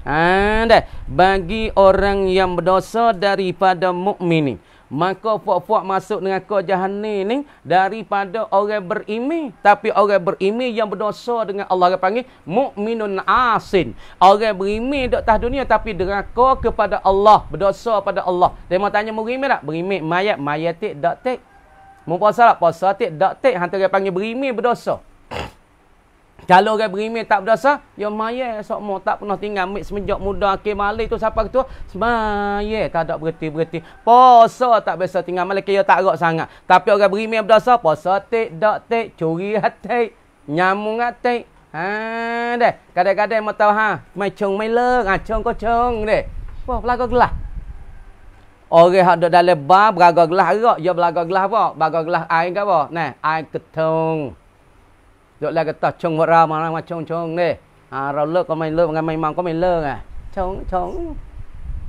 Dah. Bagi orang yang berdosa daripada mukmin, maka puak-puak masuk neraka jahannam ni daripada orang beriman. Tapi orang beriman yang berdosa dengan Allah panggil mukminun asin. Orang beriman dok atas dunia tapi deraka kepada Allah, berdosa pada Allah. Dia mau tanya beriman tak? Beriman mayat tik dak tik. Mau puasa tak? Puasa tik dak tik. Hantar orang panggil beriman berdosa. Kalau orang beriman tak berdosa, ya mayat sokmo tak pernah tinggal ambil semenjak muda akhir malik tu siapa ketua? Mayat tak ada berhenti. Puasa tak biasa tinggal malik dia tak gerak sangat. Tapi orang beriman berdosa, puasa tik dak tik, curi hati, nyamung hati. Deh. Kadang-kadang mau tahu mai chung mai lerk, chung ko chung deh. Wah, belaga gelas. Orang hak duk dalam bar belaga gelas gerak, dia belaga gelas apa? Belaga gelas air ke apa? Nah, air ketung. Duk la kata chung ra mà chung ni. Rau lerk ko mai lerk dengan mai mang ko mai lerk chung.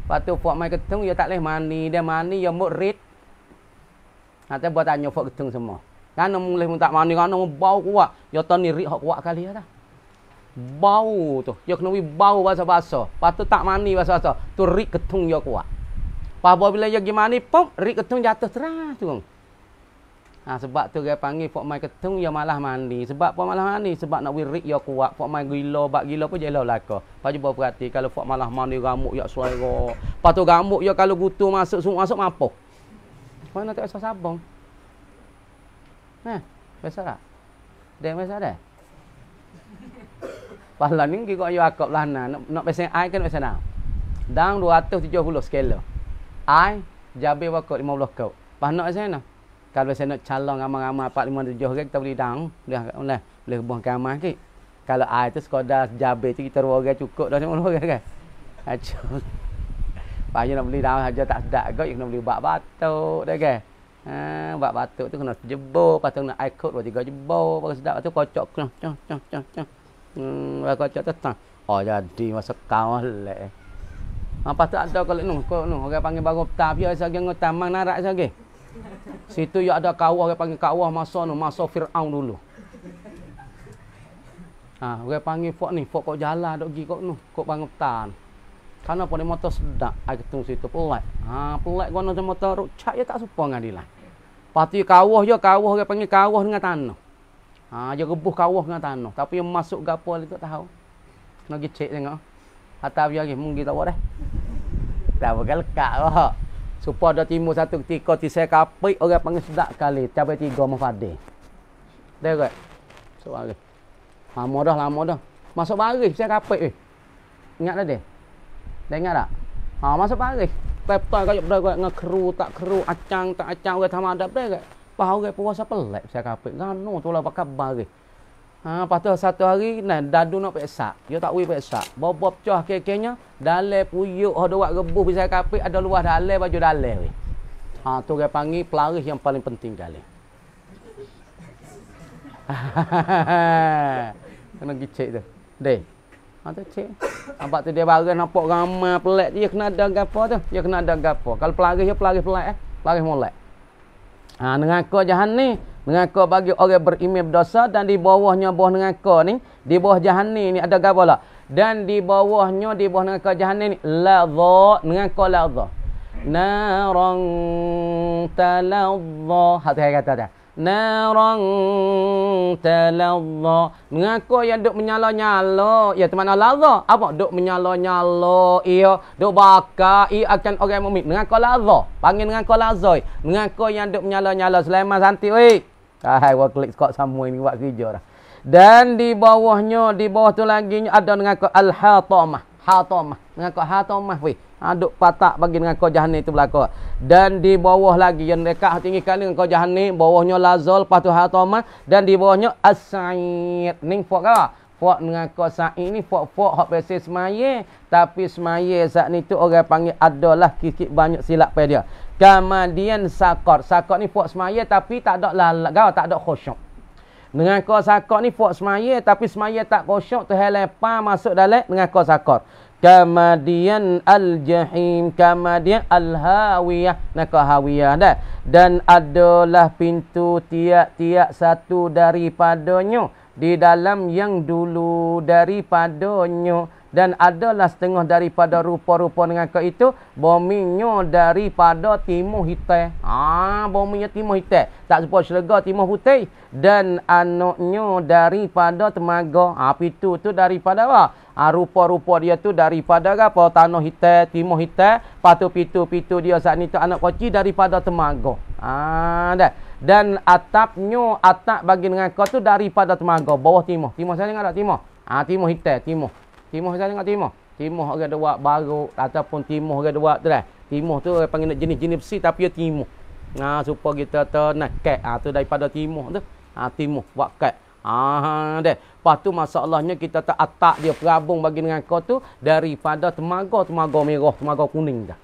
Patu puak mai ketung dia tak leh mani, dia mani dia mukrid. Nanti buat tanya puak ketung semua. Kan boleh tak mani kan bau kuat. Dia ton ni rik hak kuat kali dah. Bau tu. Dia kena bau basa-basa. Patu tak mani basa-basa. Tu rik ketung dia kuat. Pas bila dia gimana pom rik ketung jatuh terus tu. Sebab tu dia panggil pok mai ketung dia malah mandi. Sebab pok malah mandi sebab nak wirik dia kuat. Pok mai gila bak gila pun jelah laka. Pak cuba perhati kalau pok malah mandi gamuk dia suara. Pas tu gamuk dia kalau gutu masuk semua masuk mampu. Mana tak usah sabung. Biasa tak? Dia biasa dah. Pahala ni kira yo akak lana nak pesen ai kan pesen dah. Dang 270 skala. Ai jabe wakak 50 kau. Pas nak sana. Kalau saya nak calon ramai-ramai 4 5 7 orang kita beli dang. Boleh buang kamar sikit. Kalau ai tu sekadar jabe tu kita 2 orang cukup dah 50 orang kan. Acuk. Payah nak beli dang saja tak sedap agak nak beli ubat batuk dah kan. Ubat batuk tu kena jebol, lepas tu nak air kot 2 3 jebol, baru sedap tu kocok cah. Kocok tu tang. Oh jadi masa kau lek. Apa tu ada kalau orang panggil baru tapi sagi ngotamang narak sagi. Situ ya ada kawah orang panggil kawah masa Firaun dulu. Orang panggil fok kok jalan dok gi kok kok bangutan. Karena pada motor sedap air ketung situ pelat. Pelat guna motor rucak ya tak supa ngadilan. Pati kawah orang panggil kawah dengan tanah. Dia rebuh kawah dengan tanah. Tapi yang masuk gapo ni tak tahu. Nak pergi cek tengok. Atau dia lagi mungkin tahu dah. Tak bakal lekat lah. Supaya ada timur satu ketika tisai kapit orang panggil sedap kali. Cabai 3 mafadil. Dah kot. Masuk baris. Lama dah. Masuk baris tisai kapit. Ingat dah dia? Dah ingat tak? Masuk baris. Peptoi kaya dah dengan keru tak keru, acang tak acang orang tamadap dah kot. Pas orang puasa pelak tisai kapit. Gano tu lah pakai baris. Lepas tu satu hari dadu nak peksak. Dia tak boleh peksak. Bob cah kekenya dalai puyuk ada buat rebuh pisai kapit ada luar dalai baju dalai we. Tu orang panggil pelaris yang paling penting kali. Kena gicek tu. Deh. Tu cek. Nampak tu dia barang nampak ramai pelak dia kena ada gapo tu. Dia kena ada gapo. Kalau pelaris dia pelaris pelak pelaris molek. Neraka jahanam neraka bagi orang beriman berdosa dan di bawahnya bawah neraka ni di bawah jahanam ni ada gapo lah dan di bawahnya di bawah neraka jahanam ni ladha neraka ladha narang taladha hati kata dah narang taladha neraka yang duk menyala-nyala ya tu mana ladha apa duk menyala-nyala ia duk bakar ia akan orang mukmin neraka ladha panggil neraka lazoi neraka yang duk menyala-nyala Sulaiman santi oi gua klik skot semua ini buat kerja dah. Dan di bawahnya, di bawah tu lagi ada neraka al-hatamah. Neraka hatamah weh. Duk patak bagi neraka jahanam itu berlaku. Dan di bawah lagi yang dekat tinggi kali neraka jahanam, bawahnya lazal, lepas tu hatamah dan di bawahnya as-sa'ir. Ning fok ka? Fok neraka sa'ir ni fok hak biasa semaya, tapi semaya saat ni tu orang panggil adalah sikit banyak silap pada dia. Kemudian sakar ni fok semaya tapi tak ada lalagau, tak ada khusyuk. Neraka sakar ni fok semaya tapi semaya tak khusyuk tu helepa masuk dalam neraka sakar. Kemudian al-jahim, kemudian al-hawiyah, neraka hawiyah dah. Dan adalah pintu tiap-tiap satu daripadanya di dalam yang dulu daripadanya dan adalah setengah daripada rupa-rupa neraka itu bominya daripada timur hitam. Bominya timur hitam. Tak serupa syurga timur putih dan anaknya daripada temaga. Pintu tu daripada apa? Rupa-rupa dia tu daripada apa? Tanah hitam, timur hitam. Patu pintu dia saat ni tu anak kecil daripada temaga. Dah. Dan atapnya, atap bagi neraka tu daripada temaga, bawah timur. Timur saya dengar tak timur? Timur hitam, timur. Timur saya tengok timur. Timur orang ada buat baru ataupun timur orang ada buat tu dah. Timur tu orang panggil jenis-jenis besi tapi dia timur. Supaya kita tu nak kat. Tu daripada timur tu. Timur buat kat. Dah. Lepas tu masalahnya kita tak atak dia perabung bagi neraka tu daripada temaga merah, temaga kuning dah.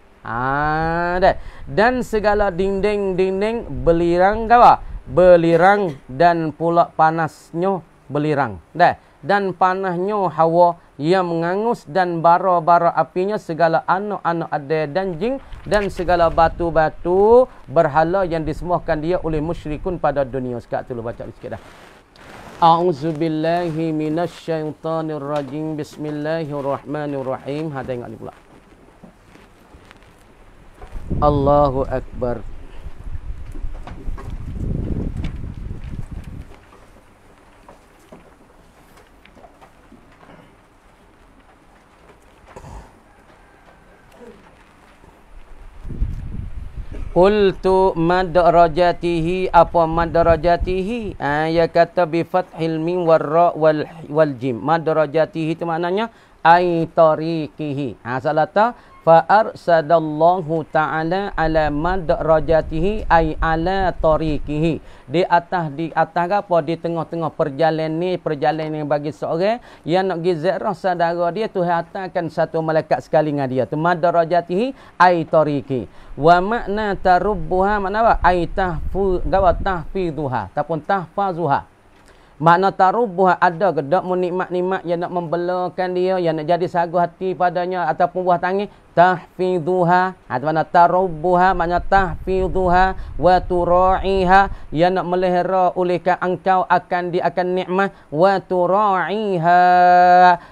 Dah. Dan segala dinding-dinding belirang apa? Belirang dan pula panasnya belirang. Dah. Dan panahnya hawa yang mengangus dan bara-bara apinya segala anak-anak ada dan jin dan segala batu-batu berhala yang disembahkan dia oleh musyrikun pada dunia. Sekarang tu baca sikit dah. A'udzubillahi minasyaitonirrajim. Bismillahirrahmanirrahim. Tengok ni pula. Allahu Akbar. Qultu madrajatihi, apa madrajatihi? Ya kata bi fathil mim war ra wal jim. Madrajatihi itu maknanya ai tariqihi. Salah ta fa arsadallahu ta'ala ala madrajatihi ai ala tariqihi. Di atas apa di tengah-tengah perjalanan bagi seorang yang nak pergi ziarah saudara dia, Tuhan hantarkan satu malaikat sekali dengan dia. Tu madrajatihi ai tariqi. Wa makna tarubbuha makna apa? Ai tahfizuha ataupun tahfazuha. Makna tarubbuha ada ke dak nikmat-nikmat yang nak membelakan dia, yang nak jadi sagu hati padanya ataupun buah tangan, tahfizuha. Makna tarubbuha makna tahfizuha wa tura'iha, yang nak melihara olehkan engkau akan nikmat, wa tura'iha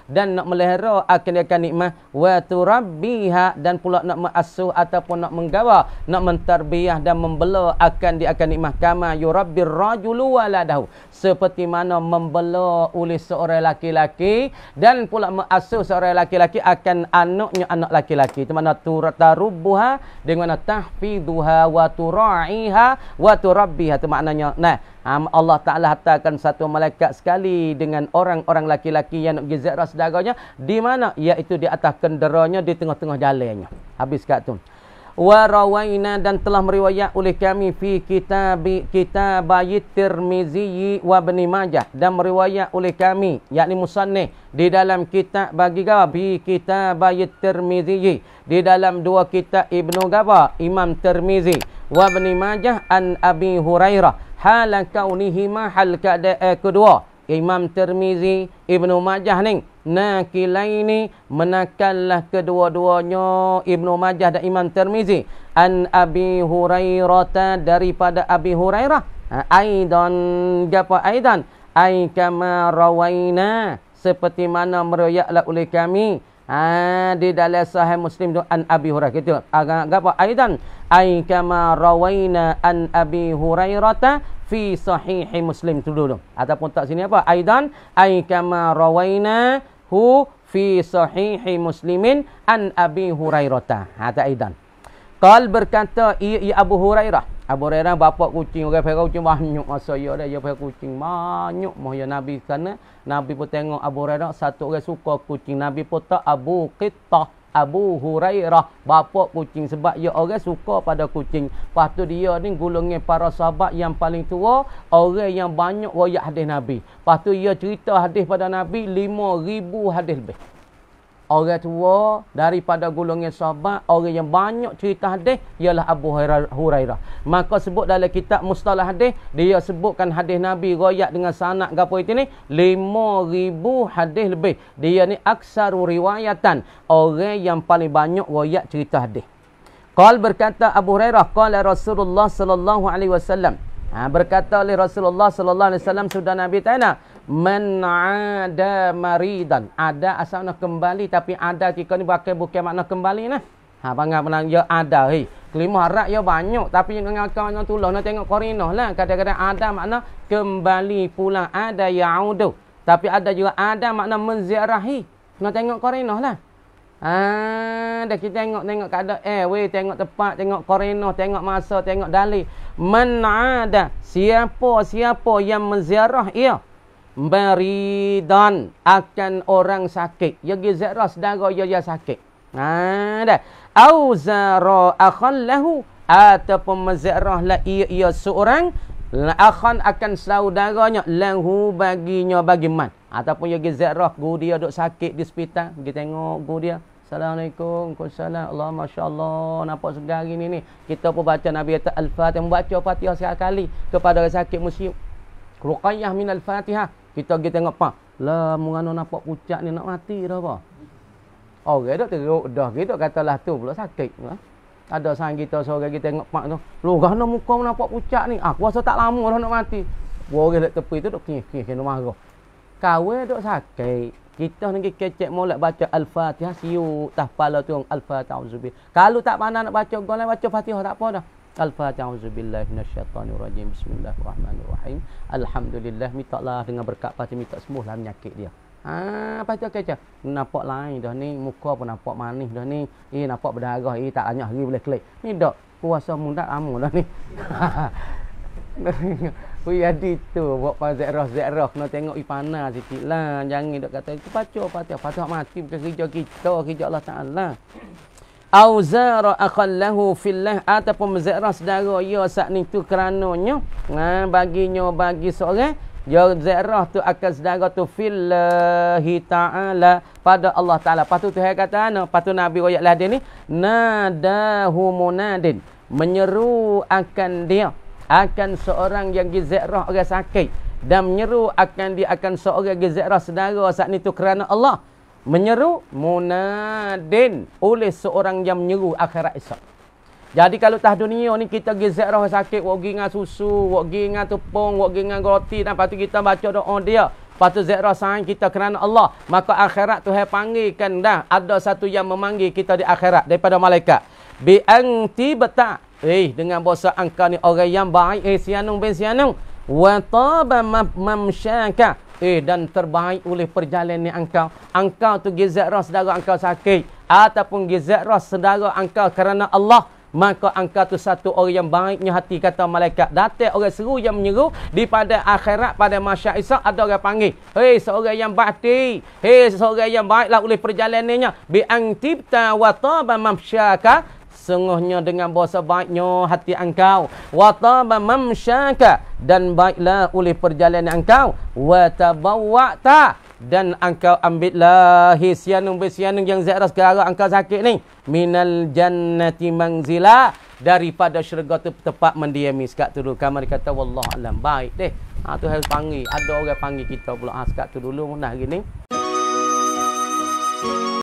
dan nak melihara akan nikmat, wa turabbiha dan pula nak mengasuh ataupun nak menggawa, nak mentarbiyah dan membela akan nikmat, kama yurabbir rajulu waladahu, seperti mana membela oleh seorang laki-laki dan pula mengasuh seorang laki-laki akan anaknya, anak laki-laki. Itu makna tarubbuha dengan tahfizuha wa tura'iha wa turabbiha. Itu maknanya. Nah, Allah Ta'ala hantarkan satu malaikat sekali dengan orang-orang laki-laki yang nak pergi ziarah saudaranya. Di mana? Iaitu di atas kenderanya, di tengah-tengah jalannya. Habis kat tu. Wa rawaina dan telah meriwayat oleh kami fi kitabayit Tirmizi wa Ibn Majah, dan meriwayat oleh kami yakni musannif di dalam kitab bagi gawa bi kitabayit Tirmizi, di dalam dua kitab Ibnu Gawa Imam Tirmizi wa Ibn Majah an Abi Hurairah hal kaunihi mahal keadaan kedua Imam Tirmizi, Ibnu Majah ni nakilaini menakallah kedua-duanya Ibnu Majah dan Imam Tirmizi an Abi Hurairah daripada Abi Hurairah aidan japa aidan ai kama rawaina seperti mana meriwayatlah oleh kami di dalam Sahih Muslim tu an Abi Hurairah gitu apa aidan ai kama rawaina an Abi Hurairah fi Sahih Muslim tu dulu ataupun tak sini apa aidan ai kama rawaina hu fi Sahih Muslimin an Abi Hurairah. Tak aidan qal berkata Abu Hurairah bapak kucing orang pergi kucing banyak masa dia pergi kucing banyak moh ya Nabi sana Nabi pun tengok Abu Hurairah satu orang suka kucing, Nabi pun tak Abu Qittah Abu Hurairah bapak kucing sebab dia orang suka pada kucing. Lepas tu dia ni golongan para sahabat yang paling tua, orang yang banyak riwayat hadis Nabi. Lepas tu dia cerita hadis pada Nabi 5,000 hadis lebih. Orang tua daripada golongan sahabat, orang yang banyak cerita hadis ialah Abu Hurairah. Maka sebut dalam kitab Mustalah Hadis, dia sebutkan hadis Nabi riwayat dengan sanad gapo itu ni 5,000 hadis lebih. Dia ni aksaru riwayatan, orang yang paling banyak riwayat cerita hadis. Qal berkata Abu Hurairah, qala Rasulullah sallallahu alaihi wasallam. Berkata oleh Rasulullah sallallahu alaihi wasallam, sudah Nabi tanya, man ada maridan, ada asalnya kembali, tapi ada jika ni pakai bukan makna kembali nah. Bangga menang ya ada kelima harap ya banyak, tapi yang ngakau yang tulah nak tengok korinah lah. Kadang-kadang ada makna kembali pulang, ada yaudu, tapi ada juga ada makna menziarahi. Nak tengok korinah lah. Dah kita tengok keadaan tengok tempat, tengok korinah, tengok masa, tengok dalil. Man ada, siapa yang menziarah ia baridan akan orang sakit. Ya pergi ziarah saudara dia sakit. Dah. Au zara akhallahu ataupun menziarahlah ia seorang akhan akan saudaranya lahu baginya bagiman. Ataupun dia pergi ziarah guru dia duk sakit di hospital, pergi tengok guru dia. Assalamualaikum. Waalaikumsalam. Allah masya-Allah nampak segar hari ni. Kita pun baca Nabi kata Al-Fatihah, membaca Fatihah sekali kepada orang sakit muslim. Ruqayyah minal Fatihah. Kita pergi tengok apa? Lah mengano nampak pucat ni nak mati dah apa? Orang dak teruk dah gitu katalah tu pula sakit. Ada sang kita seorang kita tengok pak tu. Loh gana muka nampak pucat ni. Aku rasa tak lama dah nak mati. Orang dekat tepi tu duk kih-kih kena marah. Kawe duk sakit. Kita ni kecek molek baca Al-Fatihah siu tah pala tu Al-Fatihah auzubillah. Kalau tak pandai nak baca golai baca Fatihah tak apa dah. Al-Fatihah auzubillahi minasyaitonirrajim. Bismillahirrahmanirrahim. Alhamdulillah, mintalah dengan berkat Fatihah minta sembuhlah penyakit dia. Lepas tu kata, nampak lain dah ni, muka pun nampak manis dah ni. Nampak berdarah, tak banyak hari boleh klik. Ni dak puasa muda lama dah ni. Jadi tu buat pazak-zak kena tengok ipana sikitlah. Jangan dak kata itu patah mati bukan kerja kita, kerja Allah Taala. Auzara aqallahu fillah ataupun mezara saudara ya saat ni tu kerananya bagi seorang ya zarah tu akan saudara tu fillahi ta'ala pada Allah Taala. Patu tu hai kata ana, patu Nabi royak lah dia ni nadahu munadin, menyeru akan dia akan seorang yang gizarah orang sakit, dan menyeru akan dia akan seorang gizarah saudara saat ni tu kerana Allah. Menyeru munadin oleh seorang yang menyeru akhirat esok. Jadi kalau tah dunia ni kita gizarah sakit, wak gi dengan susu, wak gi dengan tepung, wak gi dengan roti, dan lepas tu kita baca doa dia. Lepas tu zikra sayang kita kerana Allah, maka akhirat Tuhan panggilkan dah ada satu yang memanggil kita di akhirat daripada malaikat. Bi anti bata. Dengan bahasa angka ni orang yang baik, sianung ben sianung. Wa taba mamsyaka. Dan terbaik oleh perjalanan engkau. Engkau tu gizarah saudara engkau sakit, ataupun gizarah saudara engkau kerana Allah, maka engkau tu satu orang yang baiknya hati kata malaikat. Datang orang seru yang menyeru di pada akhirat pada masyarakat Isa, ada orang panggil, seorang yang bakti, seorang yang baiklah oleh perjalanannya. Bi antibta wa taba mamsyaka, sungguhnya dengan bahasa baiknya hati engkau. Wa taba mamsyaka, dan baiklah oleh perjalanan engkau. Wa tabawwa'ta, dan engkau ambillah sianung bersianung yang ziarah sekarang engkau sakit ni. Minal jannati manzila, daripada syurga tu tempat mendiami. Sekat tu dulu. Kamar kata wallahu alam. Baik deh. Tu harus panggil. Ada orang panggil kita pula. Sekat tu dulu. Nah gini.